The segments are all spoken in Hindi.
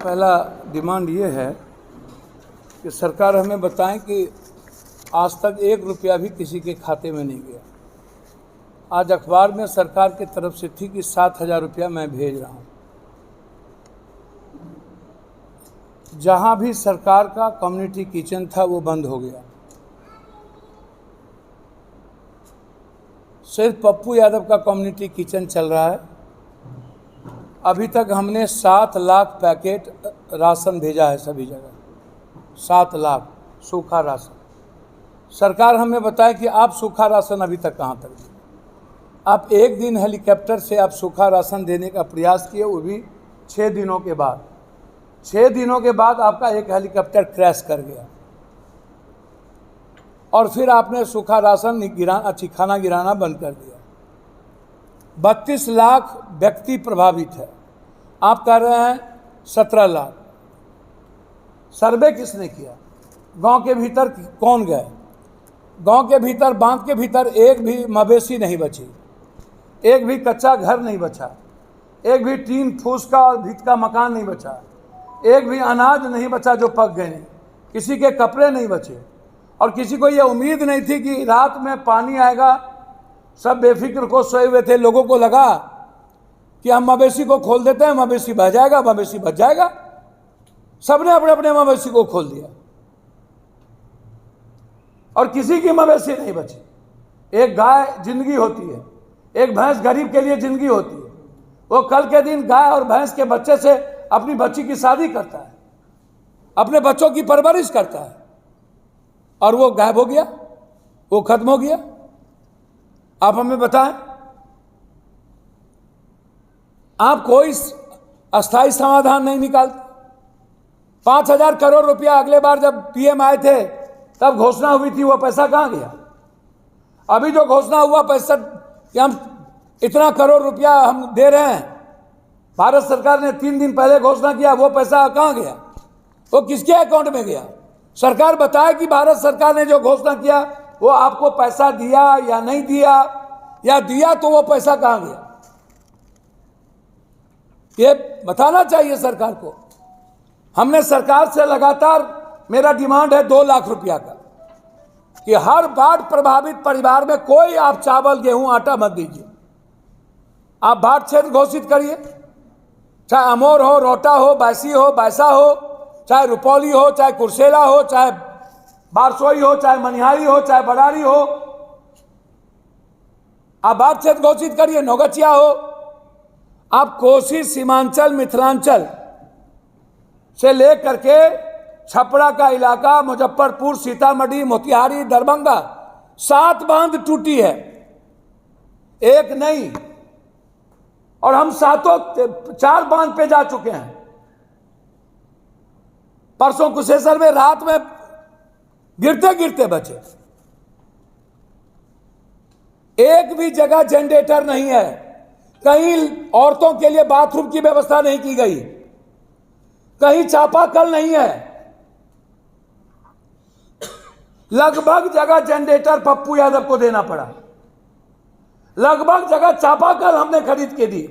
पहला डिमांड ये है कि सरकार हमें बताएं कि आज तक 1 रुपया भी किसी के खाते में नहीं गया। आज अखबार में सरकार की तरफ से थी कि 7,000 रुपया मैं भेज रहा हूँ। जहाँ भी सरकार का कम्युनिटी किचन था वो बंद हो गया। सिर्फ पप्पू यादव का कम्युनिटी किचन चल रहा है। अभी तक हमने 7 लाख पैकेट राशन भेजा है सभी जगह, 7 लाख सूखा राशन। सरकार हमें बताए कि आप सूखा राशन अभी तक कहाँ तक दिए। आप एक दिन हेलीकॉप्टर से आप सूखा राशन देने का प्रयास किए, वो भी 6 दिनों के बाद। 6 दिनों के बाद आपका एक हेलीकॉप्टर क्रैश कर गया और फिर आपने सूखा राशन खाना गिराना बंद कर दिया। 32 लाख व्यक्ति प्रभावित है, आप कह रहे हैं 17 लाख। सर्वे किसने किया? गांव के भीतर कौन गए? गांव के भीतर, बांध के भीतर एक भी मवेशी नहीं बची, एक भी कच्चा घर नहीं बचा, एक भी टीन फूस का और भीत का मकान नहीं बचा, एक भी अनाज नहीं बचा जो पक गए, किसी के कपड़े नहीं बचे। और किसी को यह उम्मीद नहीं थी कि रात में पानी आएगा। सब बेफिक्र को सोए हुए थे। लोगों को लगा कि हम मवेशी को खोल देते हैं, मवेशी बह जाएगा, मवेशी बच जाएगा। सबने अपने अपने मवेशी को खोल दिया और किसी की मवेशी नहीं बची। एक गाय जिंदगी होती है, एक भैंस गरीब के लिए जिंदगी होती है। वो कल के दिन गाय और भैंस के बच्चे से अपनी बच्ची की शादी करता है, अपने बच्चों की परवरिश करता है, और वो गायब हो गया, वो खत्म हो गया। आप हमें बताएं, आप कोई अस्थायी समाधान नहीं निकालते। 5,000 करोड़ रुपया अगले बार जब पीएम आए थे तब घोषणा हुई थी, वो पैसा कहां गया? अभी जो घोषणा हुआ पैसा कि हम इतना करोड़ रुपया हम दे रहे हैं, भारत सरकार ने 3 दिन पहले घोषणा किया, वो पैसा कहां गया? वो किसके अकाउंट में गया? सरकार बताए कि भारत सरकार ने जो घोषणा किया वो आपको पैसा दिया या नहीं दिया, या दिया तो वो पैसा कहां गया? ये बताना चाहिए सरकार को। हमने सरकार से लगातार, मेरा डिमांड है 2 लाख रुपया का, कि हर बाढ़ प्रभावित परिवार में कोई आप चावल, गेहूं, आटा मत दीजिए। आप बाढ़ क्षेत्र घोषित करिए, चाहे अमोर हो, रोटा हो, बैसी हो, बैसा हो, चाहे रुपौली हो, चाहे कुर्सेला हो, चाहे बारसोई हो, चाहे मनिहारी हो, चाहे बड़ारी हो। आप बाढ़ क्षेत्र घोषित करिए। नौगछिया हो, आप कोसी, सीमांचल, मिथिलांचल से लेकर के छपरा का इलाका, मुजफ्फरपुर, सीतामढ़ी, मोतिहारी, दरभंगा, 7 बांध टूटी है, एक नहीं। और हम 4 बांध पे जा चुके हैं। परसों कुशेश्वर में रात में गिरते गिरते बचे। एक भी जगह जनरेटर नहीं है, कहीं औरतों के लिए बाथरूम की व्यवस्था नहीं की गई, कहीं चापाकल नहीं है। लगभग जगह जनरेटर पप्पू यादव को देना पड़ा, लगभग जगह चापाकल हमने खरीद के दी।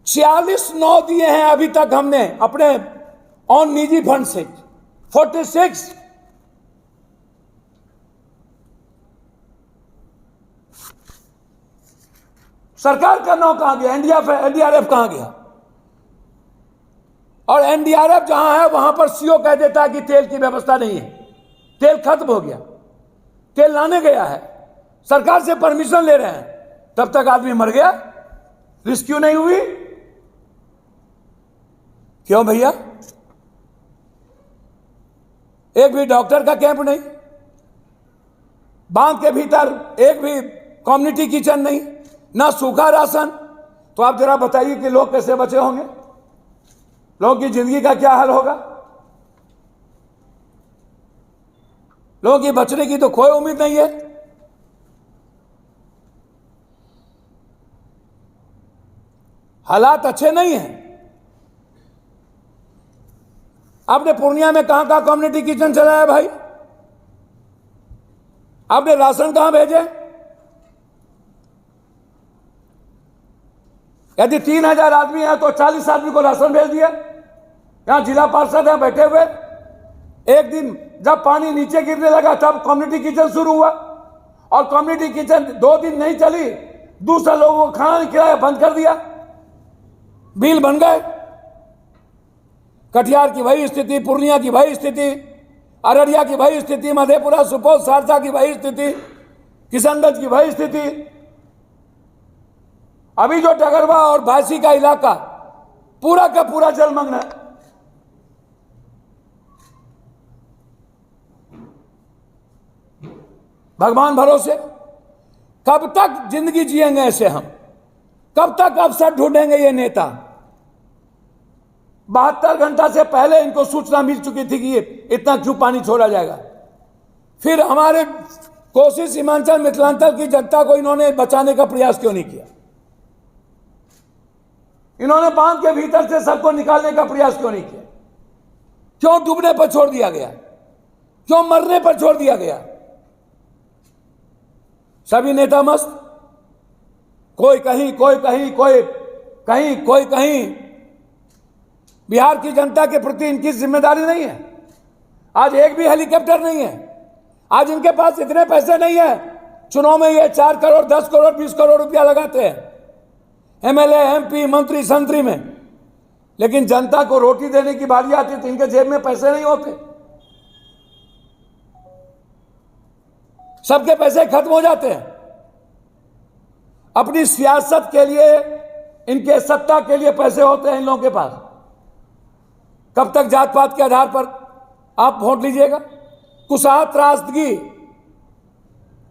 46 9 दिए हैं अभी तक हमने अपने ऑन निजी फंड से। 46 सरकार का नाम कहां गया? एनडीआरएफ कहां गया? और एनडीआरएफ जहां है वहां पर सीओ कह देता है कि तेल की व्यवस्था नहीं है, तेल खत्म हो गया। तेल लाने गया है, सरकार से परमिशन ले रहे हैं, तब तक आदमी मर गया, रेस्क्यू नहीं हुई। क्यों भैया? एक भी डॉक्टर का कैंप नहीं, बांध के भीतर एक भी कम्युनिटी किचन नहीं, ना सूखा राशन। तो आप जरा बताइए कि लोग कैसे बचे होंगे? लोगों की जिंदगी का क्या हाल होगा? लोगों की बचने की तो कोई उम्मीद नहीं है। हालात अच्छे नहीं हैं। आपने पूर्णिया में कहां कहां कम्युनिटी किचन चलाया भाई? आपने राशन कहां भेजे? यदि 3000 आदमी है तो 40 आदमी को राशन भेज दिया। यहां जिला पार्षद है बैठे हुए। एक दिन जब पानी नीचे गिरने लगा तब कम्युनिटी किचन शुरू हुआ, और कम्युनिटी किचन 2 दिन नहीं चली, दूसरे लोगों को खाना नहीं खिलाया, बंद कर दिया। बिल बन गए। कटिहार की वही स्थिति, पूर्णिया की वही स्थिति, अररिया की वही स्थिति, मधेपुरा, सुपौल, सहरसा की वही स्थिति, किशनगंज की वही स्थिति। अभी जो डगरवा और बासी का इलाका पूरा का पूरा जलमग्न है। भगवान भरोसे कब तक जिंदगी जिएंगे ऐसे हम? कब तक अवसर ढूंढेंगे ये नेता? 72 घंटा से पहले इनको सूचना मिल चुकी थी कि ये इतना क्यों पानी छोड़ा जाएगा। फिर हमारे कोसी, सीमांचल, मिथिलांचल की जनता को इन्होंने बचाने का प्रयास क्यों नहीं किया? इन्होंने बांध के भीतर से सबको निकालने का प्रयास क्यों नहीं किया? क्यों डूबने पर छोड़ दिया गया? क्यों मरने पर छोड़ दिया गया? सभी नेता मस्त, कोई कहीं, कोई कहीं, कोई कहीं, कोई कहीं। बिहार की जनता के प्रति इनकी जिम्मेदारी नहीं है। आज एक भी हेलीकॉप्टर नहीं है। आज इनके पास इतने पैसे नहीं है। चुनाव में ये 4 करोड़, 10 करोड़, 20 करोड़ रुपया लगाते हैं एमएलए, एमपी, मंत्री, संतरी में, लेकिन जनता को रोटी देने की बारी आती तो इनके जेब में पैसे नहीं होते। सबके पैसे खत्म हो जाते हैं। अपनी सियासत के लिए, इनके सत्ता के लिए पैसे होते हैं इन लोगों के पास। कब तक जात पात के आधार पर आप वोट लीजिएगा? कुशाह त्रासदगी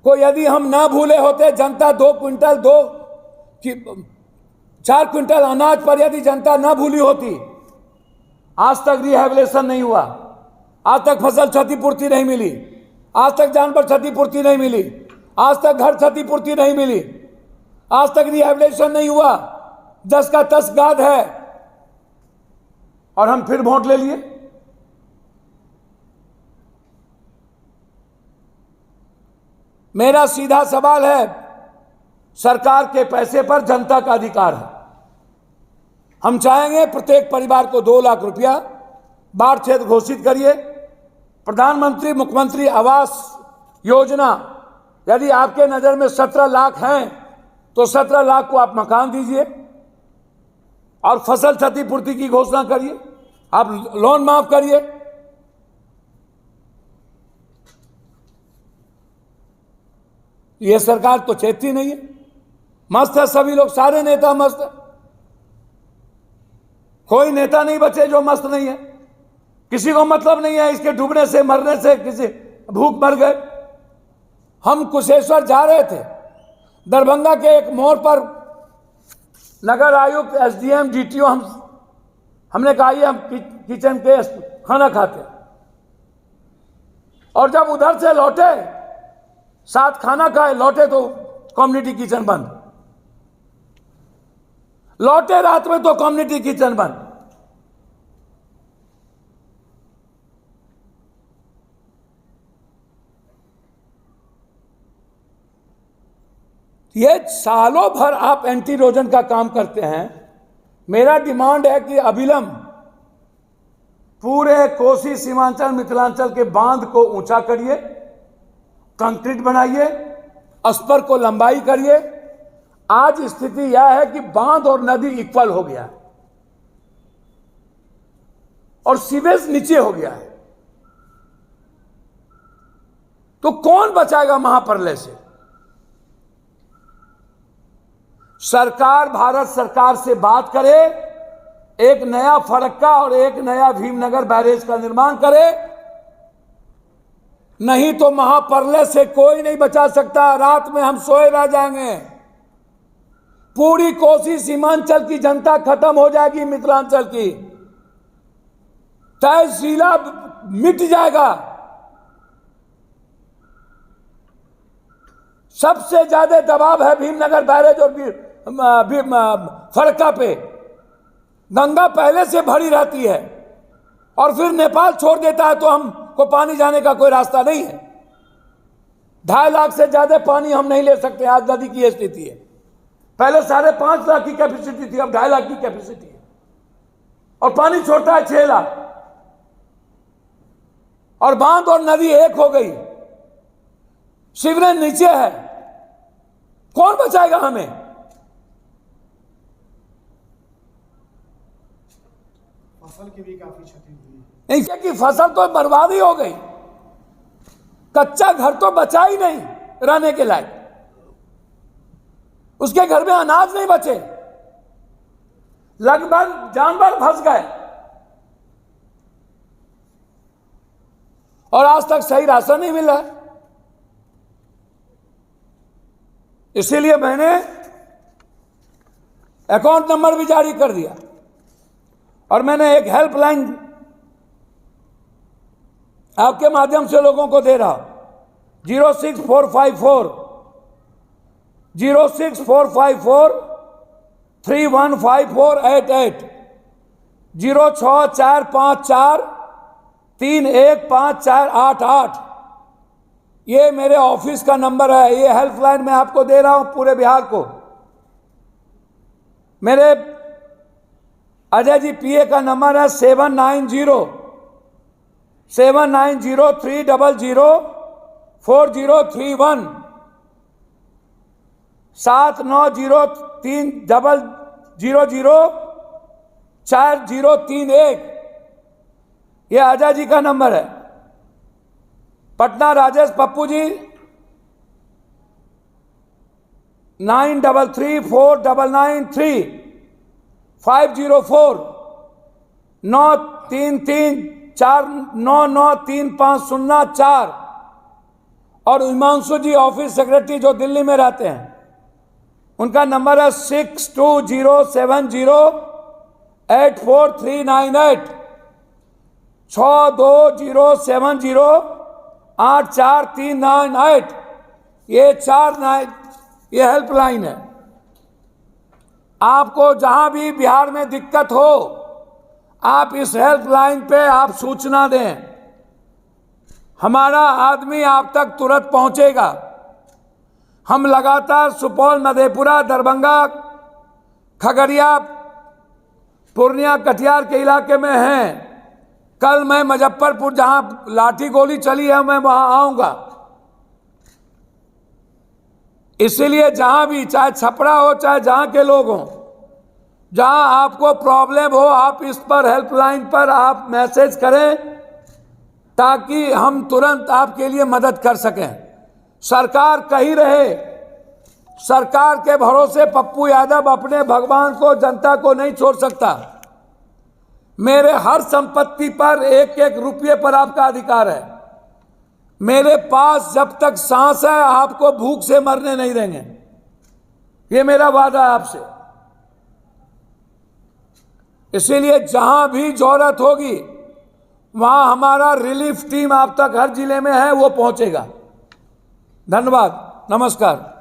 को यदि हम ना भूले होते, जनता 2 क्विंटल 4 क्विंटल अनाज पर यदि जनता ना भूली होती, आज तक रिहेबिलिटेशन नहीं हुआ, आज तक फसल क्षतिपूर्ति नहीं मिली, आज तक जानवर क्षतिपूर्ति नहीं मिली, आज तक घर क्षतिपूर्ति नहीं मिली, आज तक रिहेबिलिटेशन नहीं हुआ, 10 का 10 गाद है, और हम फिर वोट ले लिए। मेरा सीधा सवाल है, सरकार के पैसे पर जनता का अधिकार है। हम चाहेंगे प्रत्येक परिवार को 2 लाख रुपया बाढ़ क्षेत्र घोषित करिए। प्रधानमंत्री मुख्यमंत्री आवास योजना, यदि आपके नज़र में 17 लाख हैं तो 17 लाख को आप मकान दीजिए, और फसल क्षतिपूर्ति की घोषणा करिए, आप लोन माफ करिए। ये सरकार तो चेतती नहीं है। मस्त है सभी लोग, सारे नेता मस्त है। कोई नेता नहीं बचे जो मस्त नहीं है। किसी को मतलब नहीं है इसके डूबने से, मरने से, किसी भूख मर गए। हम कुशेश्वर जा रहे थे, दरभंगा के एक मोड़ पर नगर आयुक्त, एसडीएम, डीटीओ, हमने कहा ये हम किचन के खाना खाते, और जब उधर से लौटे, साथ खाना खाए, लौटे तो कम्युनिटी किचन बंद। लौटे रात में तो कम्युनिटी किचन बंद। ये सालों भर आप एंटी इरोजन का काम करते हैं। मेरा डिमांड है कि अविलंब पूरे कोसी, सीमांचल, मिथिलांचल के बांध को ऊंचा करिए, कंक्रीट बनाइए, अस्पर को लंबाई करिए। आज स्थिति यह है कि बांध और नदी इक्वल हो गया है, और सीवेज नीचे हो गया है। तो कौन बचाएगा महाप्रलय से? सरकार, भारत सरकार से बात करे, एक नया फरक्का और एक नया भीमनगर बैरेज का निर्माण करे, नहीं तो महाप्रलय से कोई नहीं बचा सकता। रात में हम सोए रह जाएंगे। पूरी कोसी, सीमांचल की जनता खत्म हो जाएगी, मिथिलांचल की तहसीला मिट जाएगा। सबसे ज्यादा दबाव है भीमनगर बैरेज और फरक्का पे। गंगा पहले से भरी रहती है, और फिर नेपाल छोड़ देता है तो हमको पानी जाने का कोई रास्ता नहीं है। 2.5 लाख से ज्यादा पानी हम नहीं ले सकते। आज नदी की स्थिति है। पहले 5.5 लाख की कैपेसिटी थी, अब 2.5 लाख की कैपेसिटी है, और पानी छोड़ता है 6 लाख, और बांध और नदी एक हो गई, सीवरेज नीचे है, कौन बचाएगा हमें? फसल की भी काफी क्षति हुई। नहीं कि फसल तो बर्बाद ही हो गई, कच्चा घर तो बचा ही नहीं रहने के लायक, उसके घर में अनाज नहीं बचे, लगभग जानवर फंस गए, और आज तक सही राशन नहीं मिला। इसीलिए मैंने अकाउंट नंबर भी जारी कर दिया, और मैंने एक हेल्पलाइन आपके माध्यम से लोगों को दे रहा हूं, 06454 3154888, 06454 315488। ये मेरे ऑफिस का नंबर है, ये हेल्पलाइन मैं आपको दे रहा हूं पूरे बिहार को। मेरे अजय जी पीए का नंबर है 7903004031, 7903004031। ये अजय जी का नंबर है। पटना राजेश पप्पू जी 9334993504 93349935004। और हिमांशु जी ऑफिस सेक्रेटरी जो दिल्ली में रहते हैं, उनका नंबर है 6207084398, 6207084398। ये हेल्पलाइन है। आपको जहां भी बिहार में दिक्कत हो, आप इस हेल्पलाइन पे आप सूचना दें, हमारा आदमी आप तक तुरंत पहुंचेगा। हम लगातार सुपौल, मधेपुरा, दरभंगा, खगड़िया, पूर्णिया, कटिहार के इलाके में हैं। कल मैं मुजफ्फरपुर, जहां लाठी गोली चली है, मैं वहां आऊंगा। इसीलिए जहां भी, चाहे छपरा हो चाहे जहां के लोग हों, जहां आपको प्रॉब्लम हो, आप इस पर हेल्पलाइन पर आप मैसेज करें, ताकि हम तुरंत आपके लिए मदद कर सकें। सरकार कहीं रहे, सरकार के भरोसे पप्पू यादव अपने भगवान को, जनता को नहीं छोड़ सकता। मेरे हर संपत्ति पर, एक एक रुपये पर आपका अधिकार है। मेरे पास जब तक सांस है, आपको भूख से मरने नहीं देंगे, ये मेरा वादा है आपसे। इसीलिए जहां भी जरूरत होगी, वहां हमारा रिलीफ टीम आप तक हर जिले में है, वो पहुंचेगा। धन्यवाद, नमस्कार।